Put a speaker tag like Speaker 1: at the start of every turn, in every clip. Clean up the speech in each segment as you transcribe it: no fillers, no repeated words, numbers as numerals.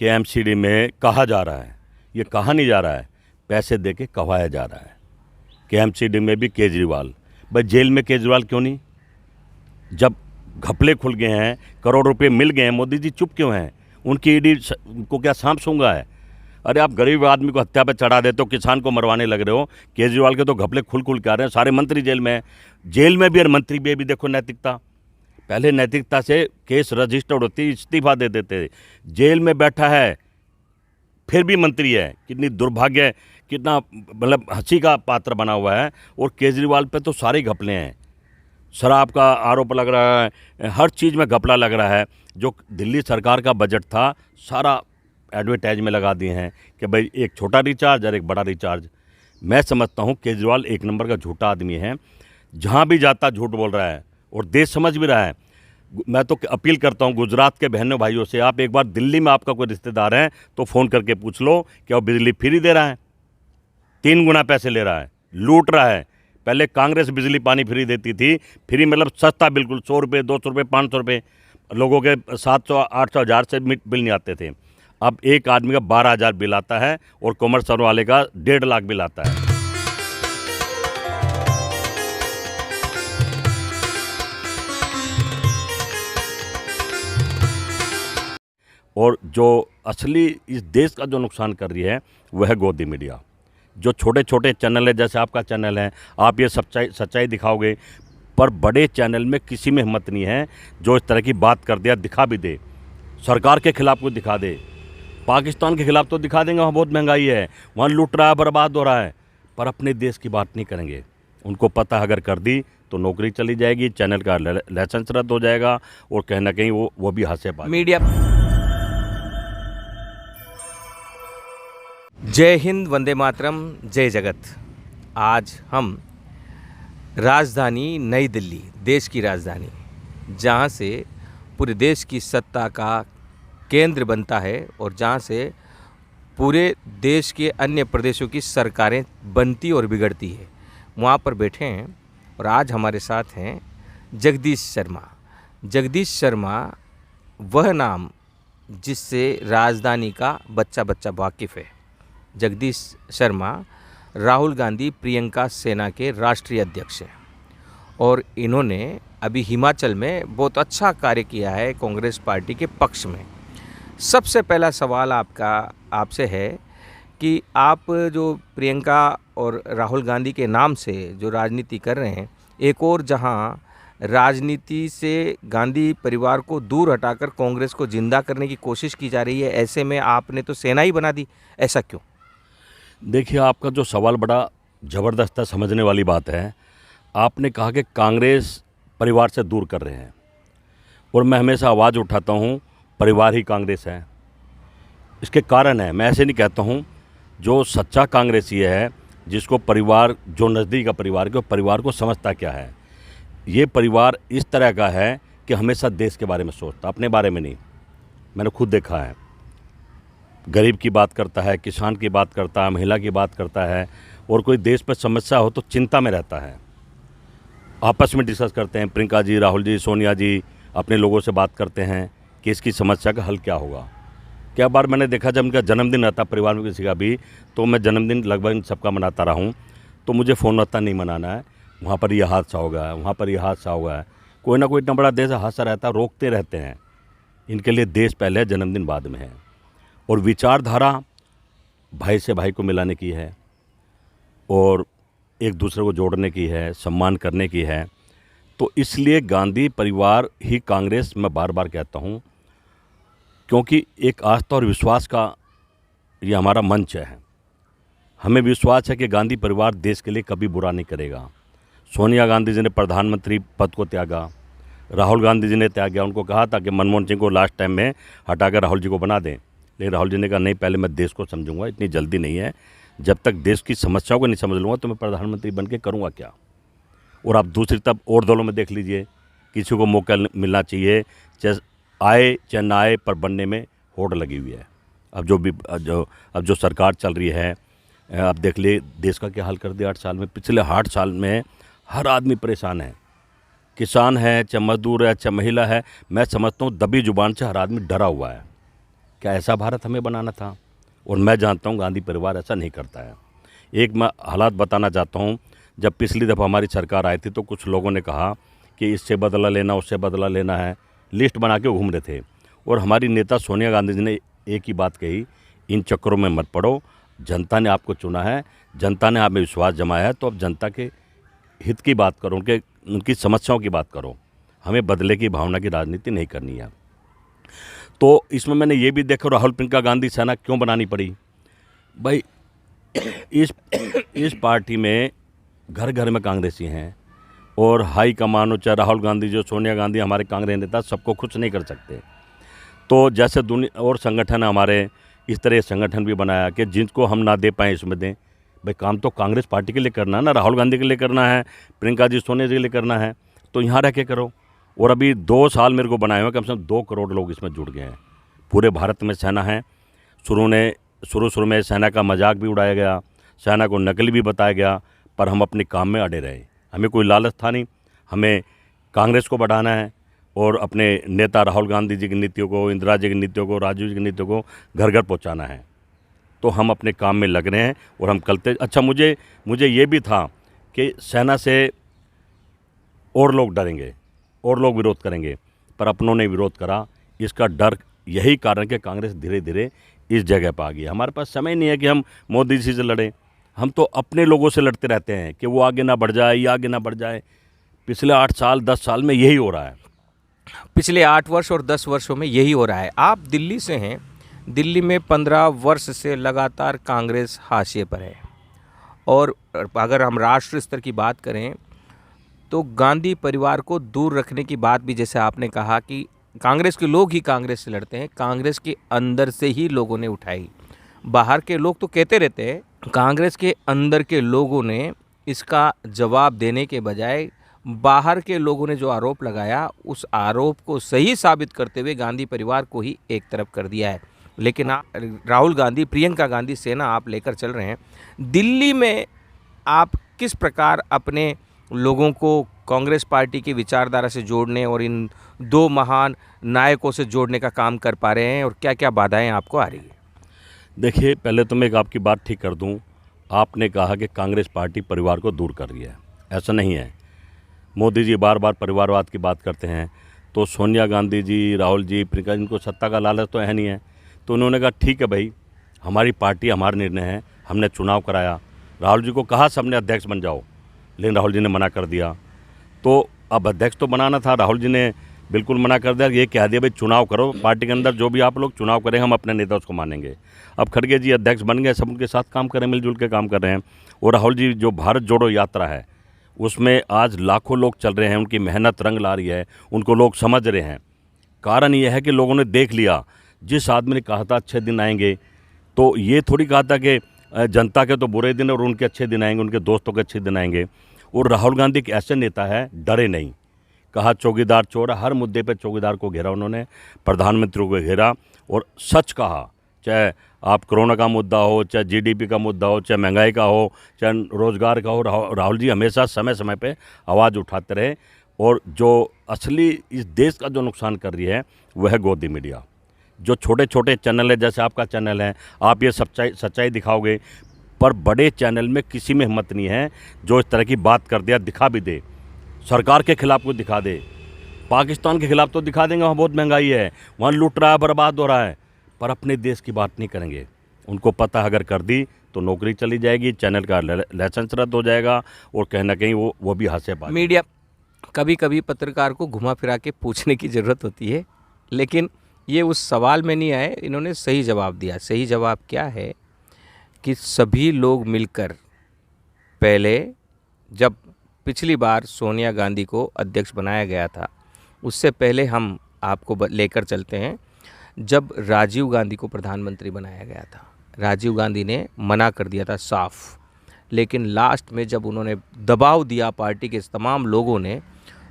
Speaker 1: KMCD में कहा जा रहा है, ये कहा नहीं जा रहा है, पैसे दे के कहवाया जा रहा है। KMCD में भी केजरीवाल, भाई जेल में केजरीवाल क्यों नहीं? जब घपले खुल गए हैं, करोड़ रुपए मिल गए हैं, मोदी जी चुप क्यों हैं? उनकी ईडी को क्या सांप सूंघा है? अरे आप गरीब आदमी को हत्या पे चढ़ा देते हो, किसान को मरवाने लग रहे हो। केजरीवाल के तो घपले खुल खुल के आ रहे हैं, सारे मंत्री जेल में हैं। जेल में भी और मंत्री में भी देखो नैतिकता, पहले नैतिकता से केस रजिस्टर्ड होती, इस्तीफा दे देते। जेल में बैठा है फिर भी मंत्री है, कितनी दुर्भाग्य, कितना मतलब हंसी का पात्र बना हुआ है। और केजरीवाल पे तो सारे घपले हैं, शराब का आरोप लग रहा है, हर चीज़ में घपला लग रहा है। जो दिल्ली सरकार का बजट था सारा एडवर्टाइज में लगा दिए हैं कि भाई एक छोटा रिचार्ज और एक बड़ा रिचार्ज। मैं समझता हूँ केजरीवाल एक नंबर का झूठा आदमी है, जहाँ भी जाता झूठ बोल रहा है और देश समझ भी रहा है। मैं तो अपील करता हूँ गुजरात के बहनों भाइयों से, आप एक बार दिल्ली में आपका कोई रिश्तेदार है तो फ़ोन करके पूछ लो कि वो बिजली फ्री दे रहा है, 3 गुना पैसे ले रहा है, लूट रहा है। पहले कांग्रेस बिजली पानी फ्री देती थी, फ्री मतलब सस्ता बिल्कुल, 100 रुपये, 200 रुपये, 500 रुपये, लोगों के 700, 800, 1000 से बिल नहीं आते थे। अब एक आदमी का 12,000 बिल आता है और कॉमर्शियल वाले का 1.5 लाख बिल आता है। और जो असली इस देश का जो नुकसान कर रही है वह है गोदी मीडिया। जो छोटे छोटे चैनल है, जैसे आपका चैनल है, आप ये सच्चाई दिखाओगे, पर बड़े चैनल में किसी में हिम्मत नहीं है जो इस तरह की बात कर दे, दिखा भी दे, सरकार के खिलाफ को दिखा दे। पाकिस्तान के खिलाफ तो दिखा देंगे, वहाँ बहुत महंगाई है, वहाँ लूट रहा है, बर्बाद हो रहा है, पर अपने देश की बात नहीं करेंगे। उनको पता अगर कर दी तो नौकरी चली जाएगी, चैनल का लाइसेंस रद्द हो जाएगा और कहीं ना कहीं वो भी हाथ से पा
Speaker 2: मीडिया। जय हिंद, वंदे मातरम, जय जगत। आज हम राजधानी नई दिल्ली, देश की राजधानी, जहाँ से पूरे देश की सत्ता का केंद्र बनता है और जहाँ से पूरे देश के अन्य प्रदेशों की सरकारें बनती और बिगड़ती है, वहाँ पर बैठे हैं। और आज हमारे साथ हैं जगदीश शर्मा। जगदीश शर्मा वह नाम जिससे राजधानी का बच्चा बच्चा वाकिफ़ है। जगदीश शर्मा राहुल गांधी प्रियंका सेना के राष्ट्रीय अध्यक्ष हैं और इन्होंने अभी हिमाचल में बहुत अच्छा कार्य किया है कांग्रेस पार्टी के पक्ष में। सबसे पहला सवाल आपसे है कि आप जो प्रियंका और राहुल गांधी के नाम से जो राजनीति कर रहे हैं, एक और जहां राजनीति से गांधी परिवार को दूर हटाकर कांग्रेस को जिंदा करने की कोशिश की जा रही है, ऐसे में आपने तो सेना ही बना दी, ऐसा क्यों?
Speaker 1: देखिए, आपका जो सवाल बड़ा ज़बरदस्त है, समझने वाली बात है। आपने कहा कि कांग्रेस परिवार से दूर कर रहे हैं और मैं हमेशा आवाज़ उठाता हूँ परिवार ही कांग्रेस है। इसके कारण है, मैं ऐसे नहीं कहता हूँ, जो सच्चा कांग्रेसी है, जिसको परिवार, जो नज़दीक का परिवार के परिवार को समझता क्या है। ये परिवार इस तरह का है कि हमेशा देश के बारे में सोचता, अपने बारे में नहीं। मैंने खुद देखा है, गरीब की बात करता है, किसान की बात करता है, महिला की बात करता है, और कोई देश पर समस्या हो तो चिंता में रहता है। आपस में डिस्कस करते हैं, प्रियंका जी, राहुल जी, सोनिया जी अपने लोगों से बात करते हैं कि इसकी समस्या का हल क्या होगा। क्या बार मैंने देखा, जब उनका जन्मदिन रहता परिवार में किसी का भी, तो मैं जन्मदिन लगभग सबका मनाता रहा हूँ, तो मुझे फ़ोन रहता नहीं मनाना है, वहाँ पर यह हादसा होगा, वहाँ पर यह हादसा होगा। कोई ना कोई इतना बड़ा देश हादसा रहता, रोकते रहते हैं। इनके लिए देश पहले है, जन्मदिन बाद में है। और विचारधारा भाई से भाई को मिलाने की है और एक दूसरे को जोड़ने की है, सम्मान करने की है। तो इसलिए गांधी परिवार ही कांग्रेस, मैं बार बार कहता हूँ, क्योंकि एक आस्था और विश्वास का ये हमारा मंच है। हमें विश्वास है कि गांधी परिवार देश के लिए कभी बुरा नहीं करेगा। सोनिया गांधी जी ने प्रधानमंत्री पद को त्यागा, राहुल गांधी जी ने त्यागा। उनको कहा था कि मनमोहन सिंह को लास्ट टाइम में हटाकर राहुल जी को बना दें, लेकिन राहुल जी ने कहा नहीं, पहले मैं देश को समझूंगा, इतनी जल्दी नहीं है, जब तक देश की समस्याओं को नहीं समझ लूँगा तो मैं प्रधानमंत्री बन के करूँगा क्या। और आप दूसरी तरफ और दलों में देख लीजिए, किसी को मौका मिलना चाहिए, चाहे आए चाहे ना आए, पर बनने में होड़ लगी हुई है। अब जो सरकार चल रही है, आप देख लिए देश का क्या हाल कर दिया 8 साल में। पिछले 8 साल में हर आदमी परेशान है, किसान है, चाहे मजदूर है, चाहे महिला है। मैं समझता हूँ दबी जुबान से हर आदमी डरा हुआ है क्या ऐसा भारत हमें बनाना था? और मैं जानता हूँ गांधी परिवार ऐसा नहीं करता है। एक मैं हालात बताना चाहता हूँ। जब पिछली दफ़ा हमारी सरकार आई थी तो कुछ लोगों ने कहा कि इससे बदला लेना, उससे बदला लेना है, लिस्ट बना के घूम रहे थे। और हमारी नेता सोनिया गांधी जी ने एक ही बात कही, इन चक्करों में मत पड़ो, जनता ने आपको चुना है, जनता ने आप में विश्वास जमाया है, तो अब जनता के हित की बात करो, उनकी समस्याओं की बात करो, हमें बदले की भावना की राजनीति नहीं करनी है। तो इसमें मैंने ये भी देखा, राहुल प्रियंका गांधी सेना क्यों बनानी पड़ी भाई? इस पार्टी में घर घर में कांग्रेसी हैं, और हाई कमान हो, चाहे राहुल गांधी जो सोनिया गांधी, हमारे कांग्रेस नेता, सबको खुश नहीं कर सकते। तो जैसे दुनिया और संगठन है हमारे, इस तरह संगठन भी बनाया कि जिनको हम ना दे पाएँ इसमें दें। भाई काम तो कांग्रेस पार्टी के लिए करना है ना, राहुल गांधी के लिए करना है, प्रियंका जी सोनिया जी के लिए करना है, तो यहाँ रह के करो। और अभी 2 साल मेरे को बनाए हुए, कम से कम 2 करोड़ लोग इसमें जुड़ गए हैं। पूरे भारत में सेना है। शुरू में सेना का मजाक भी उड़ाया गया, सेना को नकली भी बताया गया, पर हम अपने काम में अड़े रहे। हमें कोई लालच था नहीं, हमें कांग्रेस को बढ़ाना है और अपने नेता राहुल गांधी जी की नीतियों को, इंदिरा जी की नीतियों को, राजीव जी की नीतियों को घर घर पहुंचाना है। तो हम अपने काम में लग रहे हैं और हम कल अच्छा, मुझे ये भी था कि सेना से और लोग डरेंगे और लोग विरोध करेंगे, पर अपनों ने विरोध करा। इसका डर यही कारण कि कांग्रेस धीरे धीरे इस जगह पर आ गई। हमारे पास समय नहीं है कि हम मोदी जी से लड़ें, हम तो अपने लोगों से लड़ते रहते हैं कि वो आगे ना बढ़ जाए, ये आगे ना बढ़ जाए। पिछले 8 साल 10 साल में यही हो रहा है।
Speaker 2: पिछले 8 वर्ष और 10 वर्षों में यही हो रहा है। आप दिल्ली से हैं, दिल्ली में 15 वर्ष से लगातार कांग्रेस हाशिए पर है, और अगर हम राष्ट्र स्तर की बात करें तो गांधी परिवार को दूर रखने की बात भी, जैसे आपने कहा कि कांग्रेस के लोग ही कांग्रेस से लड़ते हैं, कांग्रेस के अंदर से ही लोगों ने उठाई। बाहर के लोग तो कहते रहते हैं, कांग्रेस के अंदर के लोगों ने इसका जवाब देने के बजाय बाहर के लोगों ने जो आरोप लगाया, उस आरोप को सही साबित करते हुए गांधी परिवार को ही एक तरफ कर दिया है। लेकिन राहुल गांधी, प्रियंका गांधी सेना आप लेकर चल रहे हैं। दिल्ली में आप किस प्रकार अपने लोगों को कांग्रेस पार्टी की विचारधारा से जोड़ने और इन 2 महान नायकों से जोड़ने का काम कर पा रहे हैं, और क्या क्या बाधाएं आपको आ रही है?
Speaker 1: देखिए, पहले तो मैं एक आपकी बात ठीक कर दूं। आपने कहा कि कांग्रेस पार्टी परिवार को दूर कर रही है, ऐसा नहीं है। मोदी जी बार बार परिवारवाद की बात करते हैं, तो सोनिया गांधी जी, राहुल जी, प्रियंका, इनको सत्ता का लालच तो है नहीं है। तो उन्होंने कहा ठीक है भाई, हमारी पार्टी, हमारा निर्णय है, हमने चुनाव कराया। राहुल जी को कहा सबने अध्यक्ष बन जाओ, लेकिन राहुल जी ने मना कर दिया। तो अब अध्यक्ष तो बनाना था, राहुल जी ने बिल्कुल मना कर दिया। ये कह दिया भाई चुनाव करो, पार्टी के अंदर जो भी आप लोग चुनाव करें, हम अपने नेता उसको मानेंगे। अब खड़गे जी अध्यक्ष बन गए, सब उनके साथ काम करें, मिलजुल के काम कर रहे हैं। और राहुल जी जो भारत जोड़ो यात्रा है, उसमें आज लाखों लोग चल रहे हैं, उनकी मेहनत रंग ला रही है, उनको लोग समझ रहे हैं। कारण ये है कि लोगों ने देख लिया, जिस आदमी ने कहा था अच्छे दिन आएंगे, तो ये थोड़ी कहा था कि जनता के तो बुरे दिन और उनके अच्छे दिन आएंगे, उनके दोस्तों के अच्छे दिन आएंगे। और राहुल गांधी एक ऐसे नेता है, डरे नहीं। कहा चौकीदार चोर है, हर मुद्दे पे चौकीदार को घेरा उन्होंने, प्रधानमंत्री को घेरा और सच कहा। चाहे आप कोरोना का मुद्दा हो, चाहे जीडीपी का मुद्दा हो, चाहे महंगाई का हो, चाहे रोज़गार का हो, राहुल जी हमेशा समय समय पे आवाज़ उठाते रहे। और जो असली इस देश का जो नुकसान कर रही है वह है गोदी मीडिया। जो छोटे छोटे चैनल है, जैसे आपका चैनल है, आप ये सच्चाई दिखाओगे, पर बड़े चैनल में किसी में हिम्मत नहीं है जो इस तरह की बात कर दिया, दिखा भी दे, सरकार के खिलाफ को दिखा दे, पाकिस्तान के खिलाफ तो दिखा देंगे, वहाँ बहुत महंगाई है, वहाँ लूट रहा है, बर्बाद हो रहा है, पर अपने देश की बात नहीं करेंगे। उनको पता अगर कर दी तो नौकरी चली जाएगी, चैनल का लाइसेंस रद्द हो जाएगा, और कहीं ना कहीं वो भी हाथ से पा।
Speaker 2: मीडिया कभी कभी पत्रकार को घुमा फिरा के पूछने की ज़रूरत होती है, लेकिन ये उस सवाल में नहीं आए, इन्होंने सही जवाब दिया। सही जवाब क्या है कि सभी लोग मिलकर, पहले जब पिछली बार सोनिया गांधी को अध्यक्ष बनाया गया था, उससे पहले हम आपको लेकर चलते हैं जब राजीव गांधी को प्रधानमंत्री बनाया गया था। राजीव गांधी ने मना कर दिया था साफ, लेकिन लास्ट में जब उन्होंने दबाव दिया पार्टी के तमाम लोगों ने,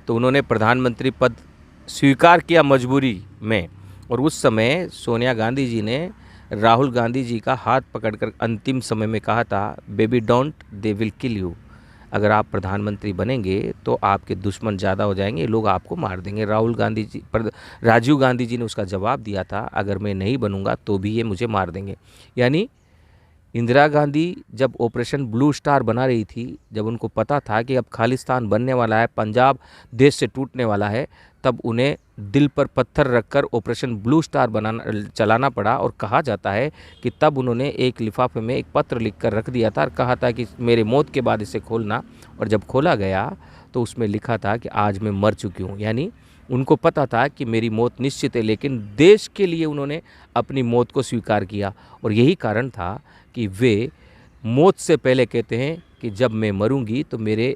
Speaker 2: तो उन्होंने प्रधानमंत्री पद स्वीकार किया मजबूरी में। और उस समय सोनिया गांधी जी ने राहुल गांधी जी का हाथ पकड़कर अंतिम समय में कहा था, baby don't, they will kill you. अगर आप प्रधानमंत्री बनेंगे तो आपके दुश्मन ज़्यादा हो जाएंगे, लोग आपको मार देंगे। राजीव गांधी जी ने उसका जवाब दिया था, अगर मैं नहीं बनूंगा तो भी ये मुझे मार देंगे। यानी इंदिरा गांधी जब ऑपरेशन ब्लू स्टार बना रही थी, जब उनको पता था कि अब खालिस्तान बनने वाला है, पंजाब देश से टूटने वाला है, तब उन्हें दिल पर पत्थर रखकर ऑपरेशन ब्लू स्टार चलाना पड़ा। और कहा जाता है कि तब उन्होंने एक लिफाफे में एक पत्र लिखकर रख दिया था और कहा था कि मेरे मौत के बाद इसे खोलना। और जब खोला गया तो उसमें लिखा था कि आज मैं मर चुकी हूँ। यानी उनको पता था कि मेरी मौत निश्चित है, लेकिन देश के लिए उन्होंने अपनी मौत को स्वीकार किया। और यही कारण था कि वे मौत से पहले कहते हैं कि जब मैं मरूंगी तो मेरे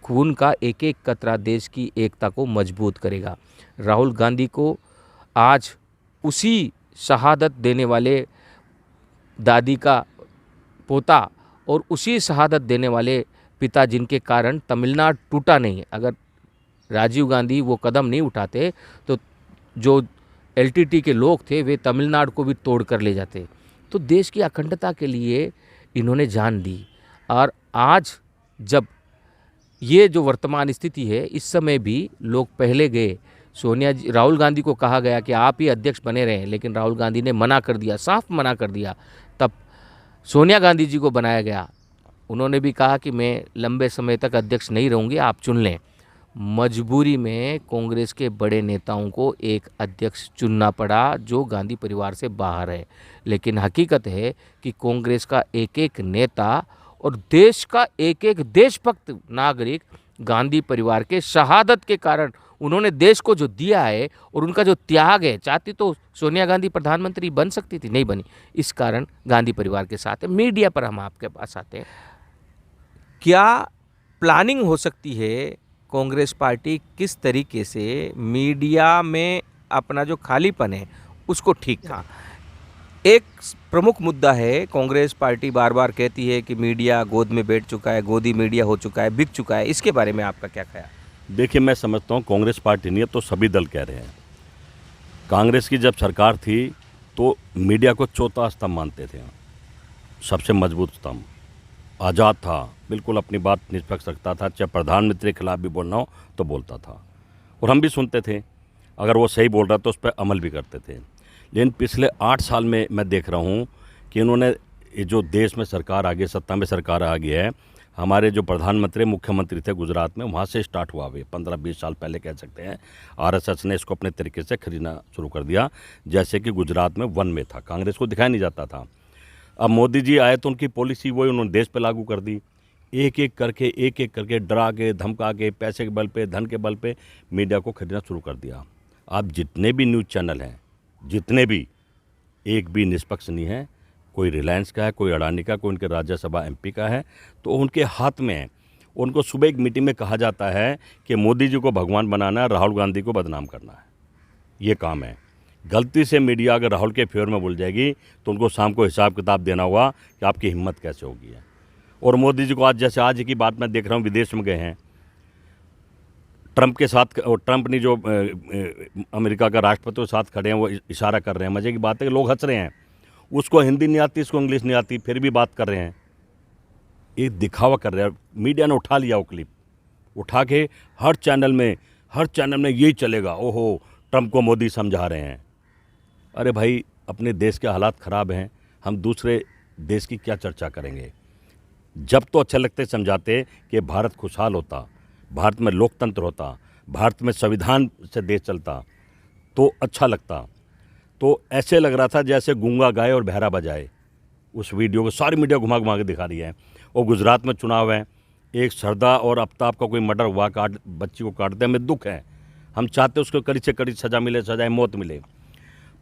Speaker 2: खून का एक एक कतरा देश की एकता को मजबूत करेगा। राहुल गांधी को आज उसी शहादत देने वाले दादी का पोता और उसी शहादत देने वाले पिता जिनके कारण तमिलनाडु टूटा नहीं। अगर राजीव गांधी वो कदम नहीं उठाते तो जो एलटीटी के लोग थे वे तमिलनाडु को भी तोड़ कर ले जाते। तो देश की अखंडता के लिए इन्होंने जान दी। और आज जब ये जो वर्तमान स्थिति है, इस समय भी लोग पहले गए, राहुल गांधी को कहा गया कि आप ही अध्यक्ष बने रहें, लेकिन राहुल गांधी ने मना कर दिया, साफ मना कर दिया। तब सोनिया गांधी जी को बनाया गया। उन्होंने भी कहा कि मैं लंबे समय तक अध्यक्ष नहीं रहूँगी, आप चुन लें। मजबूरी में कांग्रेस के बड़े नेताओं को एक अध्यक्ष चुनना पड़ा जो गांधी परिवार से बाहर है। लेकिन हकीकत है कि कांग्रेस का एक एक नेता और देश का एक एक देशभक्त नागरिक गांधी परिवार के शहादत के कारण, उन्होंने देश को जो दिया है और उनका जो त्याग है, चाहती तो सोनिया गांधी प्रधानमंत्री बन सकती थी, नहीं बनी। इस कारण गांधी परिवार के साथ है। मीडिया पर हम आपके पास आते हैं, क्या प्लानिंग हो सकती है कांग्रेस पार्टी किस तरीके से मीडिया में अपना जो खालीपन है उसको ठीक था? एक प्रमुख मुद्दा है, कांग्रेस पार्टी बार बार कहती है कि मीडिया गोद में बैठ चुका है, गोदी मीडिया हो चुका है, बिक चुका है। इसके बारे में आपका क्या ख्याल?
Speaker 1: देखिए, मैं समझता हूँ कांग्रेस पार्टी नहीं है तो सभी दल कह रहे हैं। कांग्रेस की जब सरकार थी तो मीडिया को चौथा स्तंभ मानते थे, सबसे मजबूत स्तंभ, आज़ाद था, बिल्कुल अपनी बात निष्पक्ष रखता था, चाहे प्रधानमंत्री के खिलाफ भी बोलना हो तो बोलता था और हम भी सुनते थे, अगर वो सही बोल रहा तो उस पर अमल भी करते थे। लेकिन पिछले 8 साल में मैं देख रहा हूँ कि इन्होंने ये जो देश में सरकार आ गई, सत्ता में सरकार आ गई है, हमारे जो प्रधानमंत्री मुख्यमंत्री थे गुजरात में, वहाँ से स्टार्ट हुआ। वे 15-20 साल पहले कह सकते हैं, आरएसएस ने इसको अपने तरीके से खरीदना शुरू कर दिया, जैसे कि गुजरात में वन में था, कांग्रेस को दिखाया नहीं जाता था। अब मोदी जी आए तो उनकी पॉलिसी वही उन्होंने देश पे लागू कर दी। एक एक करके डरा के, धमका के, पैसे के बल पे, धन के बल पे मीडिया को खरीदना शुरू कर दिया। आप जितने भी न्यूज़ चैनल हैं, जितने भी, एक भी निष्पक्ष नहीं है। कोई रिलायंस का है, कोई अडानी का, कोई उनके राज्यसभा एमपी का है, तो उनके हाथ में है। उनको सुबह एक मीटिंग में कहा जाता है कि मोदी जी को भगवान बनाना है, राहुल गांधी को बदनाम करना है, ये काम है। गलती से मीडिया अगर राहुल के फेवर में बोल जाएगी तो उनको शाम को हिसाब किताब देना होगा कि आपकी हिम्मत कैसे होगी है। और मोदी जी को आज, जैसे आज की बात मैं देख रहा हूँ, विदेश में गए हैं ट्रंप के साथ, और ट्रंप ने जो अमेरिका का राष्ट्रपति के साथ खड़े हैं, वो इशारा कर रहे हैं। मज़े की बात है कि लोग हंस रहे हैं, उसको हिंदी नहीं आती, इसको इंग्लिश नहीं आती, फिर भी बात कर रहे हैं, एक दिखावा कर रहे हैं। मीडिया ने उठा लिया वो क्लिप, उठा के हर चैनल में यही चलेगा, ओहो ट्रंप को मोदी समझा रहे हैं। अरे भाई, अपने देश के हालात ख़राब हैं, हम दूसरे देश की क्या चर्चा करेंगे? जब तो अच्छे लगते समझाते कि भारत खुशहाल होता, भारत में लोकतंत्र होता, भारत में संविधान से देश चलता तो अच्छा लगता। तो ऐसे लग रहा था जैसे गूंगा गाए और बहरा बजाए। उस वीडियो को सारी मीडिया घुमा घुमा के दिखा रही है। और गुजरात में चुनाव है, एक श्रद्धा और आफ्ताब का कोई मर्डर हुआ, बच्ची को काटते, हमें दुख है, हम चाहते उसको कड़ी से कड़ी सज़ा मिले, सजाए मौत मिले,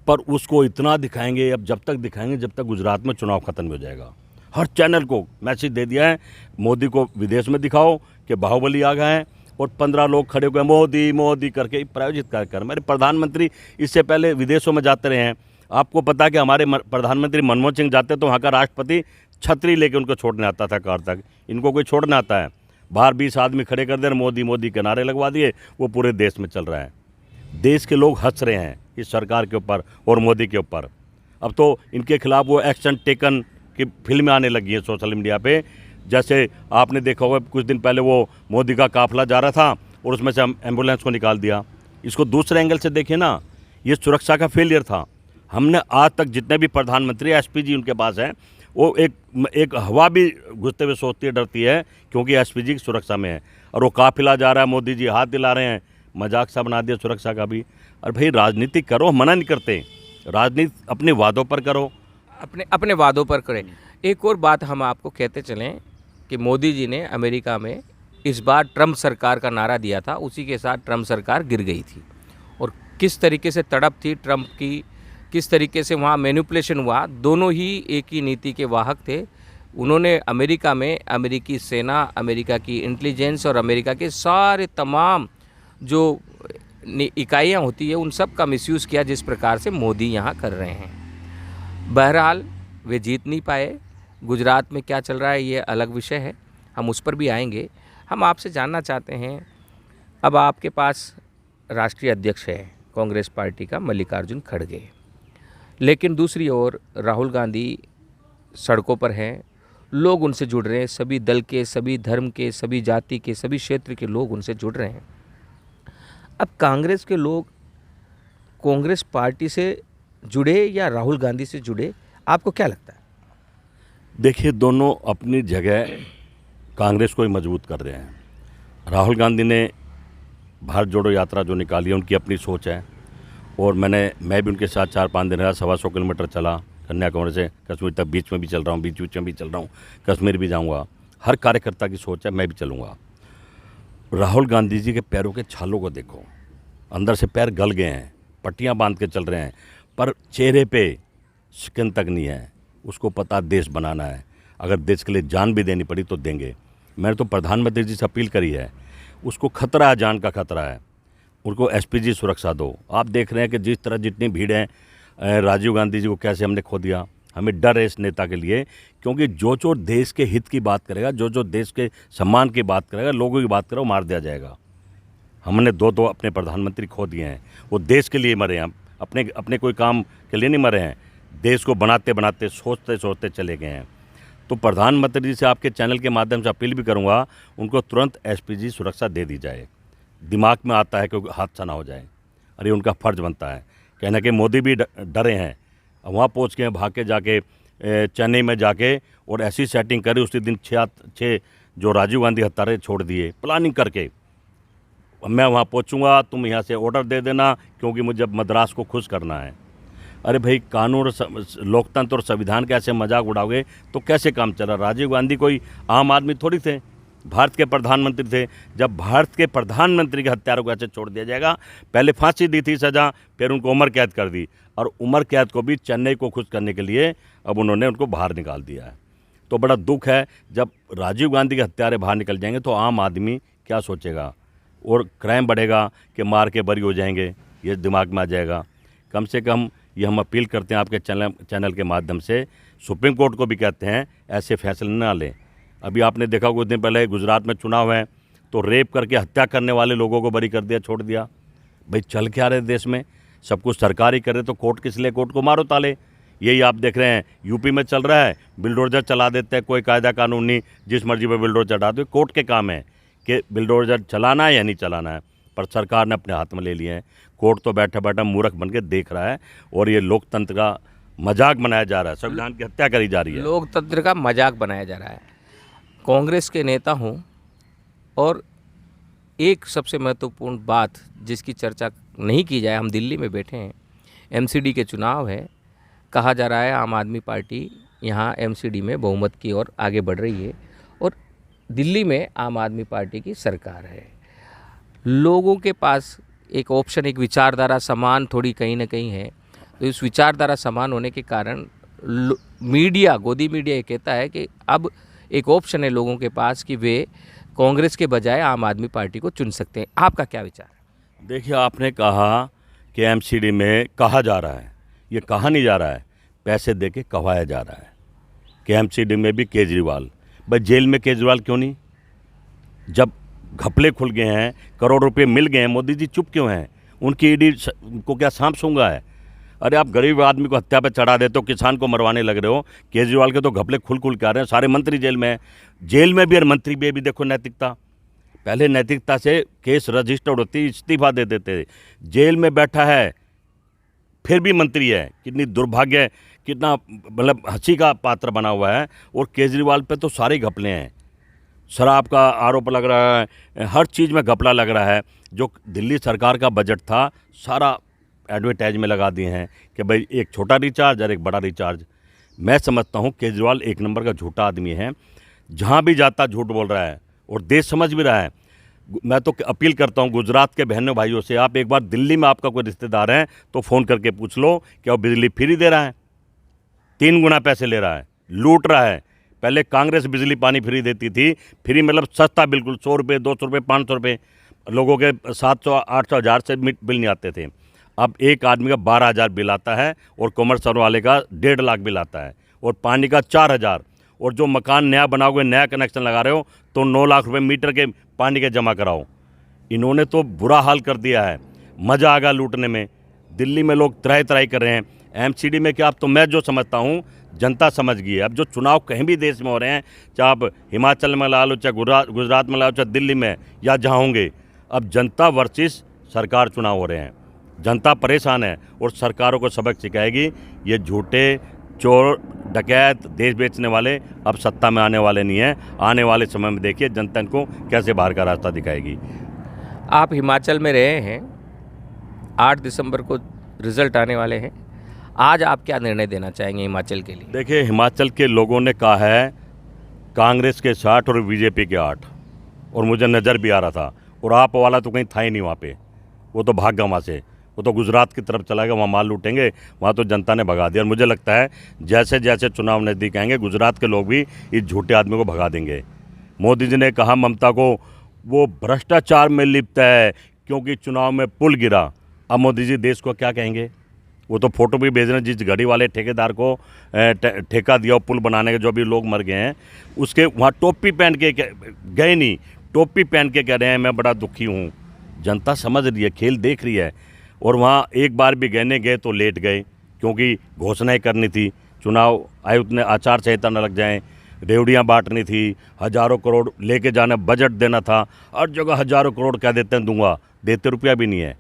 Speaker 1: पर उसको इतना दिखाएंगे, अब जब तक दिखाएंगे जब तक गुजरात में चुनाव ख़त्म हो जाएगा। हर चैनल को मैसेज दे दिया है, मोदी को विदेश में दिखाओ कि बाहुबली आ गए हैं, और 15 लोग खड़े हो गए मोदी मोदी करके, प्रायोजित कार्यक्रम। मेरे प्रधानमंत्री इससे पहले विदेशों में जाते रहे हैं। आपको पता है कि हमारे प्रधानमंत्री मनमोहन सिंह जाते तो वहाँ का राष्ट्रपति छतरी लेके उनको छोड़ने आता था कार तक। इनको कोई छोड़ने आता है? बाहर 20 आदमी खड़े कर दे, मोदी मोदी के नारे लगवा दिए, वो पूरे देश में चल रहा है। देश के लोग हंस रहे हैं इस सरकार के ऊपर और मोदी के ऊपर। अब तो इनके खिलाफ वो एक्शन टेकन की फिल्में आने लगी हैं सोशल मीडिया पे। जैसे आपने देखा होगा कुछ दिन पहले वो मोदी का काफिला जा रहा था और उसमें से एम्बुलेंस को निकाल दिया। इसको दूसरे एंगल से देखें ना, ये सुरक्षा का फेलियर था। हमने आज तक जितने भी प्रधानमंत्री एसपीजी उनके पास हैं, वो एक हवा भी घुसते हुए सोचती है, डरती है, क्योंकि एसपीजी की सुरक्षा में है। और वो काफिला जा रहा है, मोदी जी हाथ दिला रहे हैं, मजाक सा बना दिया सुरक्षा का भी। और भाई राजनीति करो, मना नहीं करते, राजनीति अपने वादों पर करो,
Speaker 2: अपने वादों पर करें। एक और बात हम आपको कहते चलें कि मोदी जी ने अमेरिका में इस बार ट्रंप सरकार का नारा दिया था, उसी के साथ ट्रंप सरकार गिर गई थी। और किस तरीके से तड़प थी ट्रंप की, किस तरीके से वहाँ मैनिपुलेशन हुआ, दोनों ही एक ही नीति के वाहक थे। उन्होंने अमेरिका में अमेरिकी सेना, अमेरिका की इंटेलिजेंस और अमेरिका के सारे तमाम जो इकाइयाँ होती है उन सब का मिसयूज़ किया, जिस प्रकार से मोदी यहाँ कर रहे हैं। बहरहाल वे जीत नहीं पाए। गुजरात में क्या चल रहा है ये अलग विषय है, हम उस पर भी आएंगे। हम आपसे जानना चाहते हैं, अब आपके पास राष्ट्रीय अध्यक्ष है कांग्रेस पार्टी का मल्लिकार्जुन खड़गे, लेकिन दूसरी ओर राहुल गांधी सड़कों पर हैं, लोग उनसे जुड़ रहे हैं, सभी दल के, सभी धर्म के, सभी जाति के, सभी क्षेत्र के लोग उनसे जुड़ रहे हैं। अब कांग्रेस के लोग कांग्रेस पार्टी से जुड़े या राहुल गांधी से जुड़े, आपको क्या लगता है?
Speaker 1: देखिए, दोनों अपनी जगह कांग्रेस को ही मजबूत कर रहे हैं। राहुल गांधी ने भारत जोड़ो यात्रा जो निकाली है, उनकी अपनी सोच है, और मैं भी उनके साथ 4-5 दिन रहा, 125 किलोमीटर चला कन्याकुमारी से कश्मीर तक, बीच में भी चल रहा हूँ, बीच में भी चल रहा हूँ, कश्मीर भी जाऊँगा। हर कार्यकर्ता की सोच है, मैं भी चलूँगा। राहुल गांधी जी के पैरों के छालों को देखो, अंदर से पैर गल गए हैं, पट्टियाँ बांध के चल रहे हैं, पर चेहरे पे शिकन तक नहीं है। उसको पता देश बनाना है, अगर देश के लिए जान भी देनी पड़ी तो देंगे। मैंने तो प्रधानमंत्री जी से अपील करी है, उसको खतरा है, जान का खतरा है, उनको एसपीजी सुरक्षा दो। आप देख रहे हैं कि जिस तरह जितनी भीड़ है, राजीव गांधी जी को कैसे हमने खो दिया। हमें डर है इस नेता के लिए, क्योंकि जो देश के हित की बात करेगा, जो देश के सम्मान की बात करेगा, लोगों की बात करेगा, वो मार दिया जाएगा। हमने दो अपने प्रधानमंत्री खो दिए हैं, वो देश के लिए मरे हैं, अपने कोई काम के लिए नहीं मरे हैं, देश को बनाते बनाते सोचते सोचते चले गए हैं। तो प्रधानमंत्री जी से आपके चैनल के माध्यम से अपील भी करूंगा, उनको तुरंत एसपीजी सुरक्षा दे दी जाए। दिमाग में आता है क्योंकि हादसा ना हो जाए, अरे उनका फ़र्ज़ बनता है। कहना कि मोदी भी डरे हैं, वहाँ पहुँच के भाग के जाके चेन्नई में जाके और ऐसी सेटिंग करी, उसी दिन 6 जो राजीव गांधी हत्यारे छोड़ दिए प्लानिंग करके। मैं वहाँ पहुँचूँगा, तुम यहाँ से ऑर्डर दे देना, क्योंकि मुझे मद्रास को खुश करना है। अरे भाई, कानून और लोकतंत्र और संविधान का ऐसे मजाक उड़ाओगे तो कैसे काम चला? राजीव गांधी कोई आम आदमी थोड़ी थे, भारत के प्रधानमंत्री थे। जब भारत के प्रधानमंत्री के हत्यारों को ऐसे छोड़ दिया जाएगा, पहले फांसी दी थी सज़ा, फिर उनको उम्र कैद कर दी, और उम्र कैद को भी चेन्नई को खुश करने के लिए अब उन्होंने उनको बाहर निकाल दिया है। तो बड़ा दुख है, जब राजीव गांधी के हत्यारे बाहर निकल जाएंगे तो आम आदमी क्या सोचेगा, और क्राइम बढ़ेगा कि मार के बरी हो जाएंगे, ये दिमाग में आ जाएगा। कम से कम ये हम अपील करते हैं आपके चैनल के माध्यम से, सुप्रीम कोर्ट को भी कहते हैं ऐसे फैसले ना लें। अभी आपने देखा कुछ दिन पहले गुजरात में चुनाव है, तो रेप करके हत्या करने वाले लोगों को बरी कर दिया, छोड़ दिया। भाई चल क्या रहे देश में, सब कुछ सरकार ही करे तो कोर्ट किस लिए? कोर्ट को मारो ताले। यही आप देख रहे हैं यूपी में चल रहा है, बिल्डोजर चला देते हैं, कोई कायदा कानून नहीं, जिस मर्जी पर बिल्डोजर चढ़ा दो। कोर्ट के काम है कि बिल्डोजर चलाना है या नहीं चलाना है, पर सरकार ने अपने हाथ में ले लिए हैं। कोर्ट तो बैठा बैठा मूर्ख बन के देख रहा है, और ये लोकतंत्र का मजाक बनाया जा रहा है, संविधान की हत्या करी जा रही है।
Speaker 2: लोकतंत्र का मजाक बनाया जा रहा है। कांग्रेस के नेता हूँ, और एक सबसे महत्वपूर्ण बात जिसकी चर्चा नहीं की जाए, हम दिल्ली में बैठे हैं, एमसीडी के चुनाव है, कहा जा रहा है आम आदमी पार्टी यहाँ एमसीडी में बहुमत की ओर आगे बढ़ रही है, और दिल्ली में आम आदमी पार्टी की सरकार है। लोगों के पास एक ऑप्शन, एक विचारधारा समान थोड़ी कहीं ना कहीं है, तो इस विचारधारा समान होने के कारण मीडिया, गोदी मीडिया ये कहता है कि अब एक ऑप्शन है लोगों के पास कि वे कांग्रेस के बजाय आम आदमी पार्टी को चुन सकते हैं। आपका क्या विचार है?
Speaker 1: देखिए, आपने कहा कि एमसीडी में कहा जा रहा है, ये कहा नहीं जा रहा है, पैसे दे के कहवाया जा रहा है कि एमसीडी में भी केजरीवाल। भाई जेल में केजरीवाल क्यों नहीं? जब घपले खुल गए हैं, करोड़ रुपए मिल गए हैं, मोदी जी चुप क्यों हैं? उनकी ईडी को क्या सांप सूंघा है? अरे आप गरीब आदमी को हत्या पे चढ़ा देते हो, किसान को मरवाने लग रहे हो। केजरीवाल के तो घपले खुल खुल के आ रहे हैं, सारे मंत्री जेल में हैं। जेल में भी और मंत्री भी देखो नैतिकता, पहले नैतिकता से केस रजिस्टर्ड होती, इस्तीफा दे देते। जेल में बैठा है फिर भी मंत्री है, कितनी दुर्भाग्य, कितना मतलब हंसी का पात्र बना हुआ है। और केजरीवाल पे तो सारे घपले हैं, शराब का आरोप लग रहा है, हर चीज़ में घपला लग रहा है। जो दिल्ली सरकार का बजट था सारा एडवर्टाइज में लगा दिए हैं कि भाई एक छोटा रिचार्ज और एक बड़ा रिचार्ज। मैं समझता हूँ केजरीवाल एक नंबर का झूठा आदमी है, जहाँ भी जाता झूठ बोल रहा है और देश समझ भी रहा है। मैं तो अपील करता हूँ गुजरात के बहनों भाइयों से, आप एक बार दिल्ली में आपका कोई रिश्तेदार है तो फ़ोन करके पूछ लो कि वो बिजली फ्री दे रहा है, 3 गुना पैसे ले रहा है, लूट रहा है। पहले कांग्रेस बिजली पानी फ्री देती थी, फ्री मतलब सस्ता बिल्कुल, 100 रुपये 200 रुपये 500 रुपये, लोगों के 700 800 हज़ार से बिल नहीं आते थे। अब एक आदमी का 12,000 बिल आता है और कॉमर्शियल वाले का 1.5 लाख बिल आता है, और पानी का 4,000। और जो मकान नया बनाओगे, नया कनेक्शन लगा रहे हो तो 9 लाख रुपए मीटर के पानी के जमा कराओ। इन्होंने तो बुरा हाल कर दिया है, मज़ा आ गया लूटने में। दिल्ली में लोग त्राही त्राही कर रहे हैं, एमसीडी में क्या, अब तो मैं जो समझता हूँ जनता समझ गई है। अब जो चुनाव कहीं भी देश में हो रहे हैं, चाहे आप हिमाचल में ला लो, चाहे गुजरात में ला लो, चाहे दिल्ली में या जहाँ होंगे, अब जनता वर्सेस सरकार चुनाव हो रहे हैं। जनता परेशान है और सरकारों को सबक सिखाएगी। ये झूठे चोर डकैत देश बेचने वाले अब सत्ता में आने वाले नहीं हैं। आने वाले समय में देखिए जनता को कैसे बाहर का रास्ता दिखाएगी।
Speaker 2: आप हिमाचल में रहे हैं, 8 दिसंबर को रिजल्ट आने वाले हैं। आज आप क्या निर्णय देना चाहेंगे हिमाचल के लिए?
Speaker 1: देखिए, हिमाचल के लोगों ने कहा है कांग्रेस के 60 और बीजेपी के 8, और मुझे नज़र भी आ रहा था। और आप वाला तो कहीं था ही नहीं वहाँ पे, वो तो भाग गया वहाँ से, वो तो गुजरात की तरफ चला गया, वहाँ माल लूटेंगे, वहाँ तो जनता ने भगा दिया। और मुझे लगता है जैसे जैसे चुनाव नज़दीक आएंगे गुजरात के लोग भी इस झूठे आदमी को भगा देंगे। मोदी जी ने कहा ममता को वो भ्रष्टाचार में लिप्त है क्योंकि चुनाव में पुल गिरा। अब मोदी जी देश को क्या कहेंगे? वो तो फोटो भी भेज रहे हैं, जिस घड़ी वाले ठेकेदार को ठेका दिया पुल बनाने के, जो भी लोग मर गए हैं, उसके वहाँ टोपी पहन के गए नहीं, टोपी पहन के कह रहे हैं मैं बड़ा दुखी हूँ। जनता समझ रही है, खेल देख रही है। और वहाँ एक बार भी गए तो लेट गए, क्योंकि घोषणाएं करनी थी, चुनाव आयुक्त ने आचार संहिता न लग जाए, रेवड़ियाँ बांटनी थी, हज़ारों करोड़ लेके जाना, बजट देना था, हर जगह हज़ारों करोड़ कह देते हैं दूंगा, देते रुपया भी नहीं है।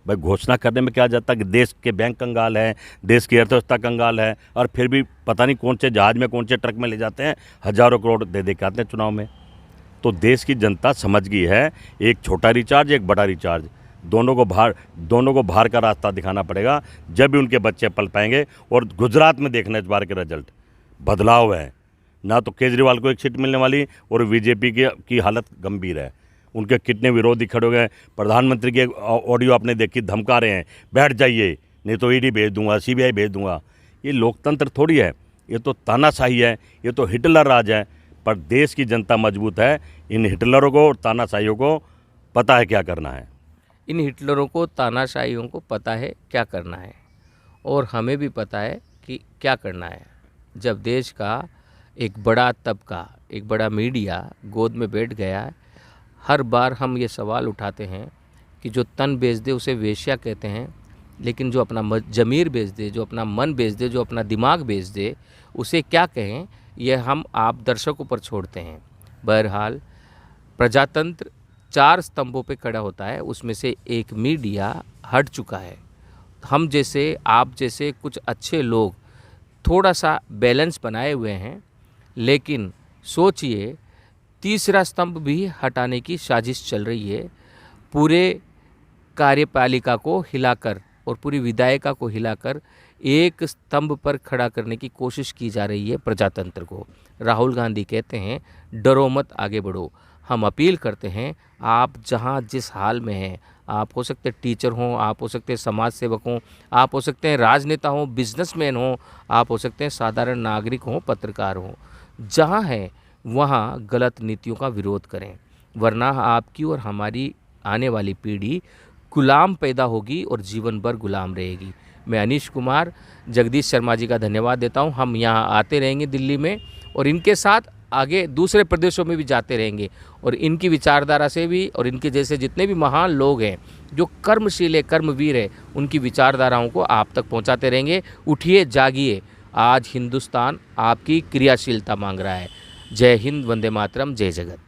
Speaker 1: भाई घोषणा करने में क्या जाता कि देश के बैंक कंगाल है, देश की अर्थव्यवस्था कंगाल है, और फिर भी पता नहीं कौन से जहाज़ में कौन से ट्रक में ले जाते हैं, हज़ारों करोड़ दे के आते हैं चुनाव में। तो देश की जनता समझ गई है, एक छोटा रिचार्ज एक बड़ा रिचार्ज, दोनों को बाहर का रास्ता दिखाना पड़ेगा, जब भी उनके बच्चे पल पाएंगे। और गुजरात में देखना इस बार के रिजल्ट, बदलाव है ना, तो केजरीवाल को एक सीट मिलने वाली, और बीजेपी की हालत गंभीर है। उनके कितने विरोधी खड़े हो गए। प्रधानमंत्री की ऑडियो आपने देखी, धमका रहे हैं बैठ जाइए नहीं तो ईडी भेज दूंगा, सीबीआई भेज दूंगा। ये लोकतंत्र थोड़ी है, ये तो तानाशाही है, ये तो हिटलर राज है। पर देश की जनता मजबूत है, इन हिटलरों को और तानाशाहियों को पता है क्या करना है।
Speaker 2: इन हिटलरों को, तानाशाहियों को पता है क्या करना है, और हमें भी पता है कि क्या करना है। जब देश का एक बड़ा तबका, एक बड़ा मीडिया गोद में बैठ गया है, हर बार हम ये सवाल उठाते हैं कि जो तन बेच दे उसे वेश्या कहते हैं, लेकिन जो अपना ज़मीर बेच दे, जो अपना मन बेच दे, जो अपना दिमाग बेच दे, उसे क्या कहें, यह हम आप दर्शकों पर छोड़ते हैं। बहरहाल प्रजातंत्र 4 स्तंभों पे खड़ा होता है, उसमें से एक मीडिया हट चुका है। हम जैसे, आप जैसे कुछ अच्छे लोग थोड़ा सा बैलेंस बनाए हुए हैं, लेकिन सोचिए तीसरा स्तंभ भी हटाने की साजिश चल रही है। पूरे कार्यपालिका को हिलाकर और पूरी विधायिका को हिलाकर एक स्तंभ पर खड़ा करने की कोशिश की जा रही है प्रजातंत्र को। राहुल गांधी कहते हैं डरो मत, आगे बढ़ो। हम अपील करते हैं, आप जहां जिस हाल में हैं, आप हो सकते टीचर हों, आप हो सकते समाज सेवक हों, आप हो सकते हैं राजनेता हों, बिजनेसमैन हों, आप हो सकते हैं साधारण नागरिक हों, पत्रकार हों, जहां हैं वहाँ गलत नीतियों का विरोध करें, वरना आपकी और हमारी आने वाली पीढ़ी गुलाम पैदा होगी और जीवन भर गुलाम रहेगी। मैं अनीश कुमार जगदीश शर्मा जी का धन्यवाद देता हूँ। हम यहाँ आते रहेंगे दिल्ली में, और इनके साथ आगे दूसरे प्रदेशों में भी जाते रहेंगे और इनकी विचारधारा से भी और इनके जैसे जितने भी महान लोग हैं जो कर्मशील है, कर्मवीर है, उनकी विचारधाराओं को आप तक पहुंचाते रहेंगे। उठिए, जागिए, आज हिंदुस्तान आपकी क्रियाशीलता मांग रहा है। जय हिंद, वंदे मातरम, जय जगत।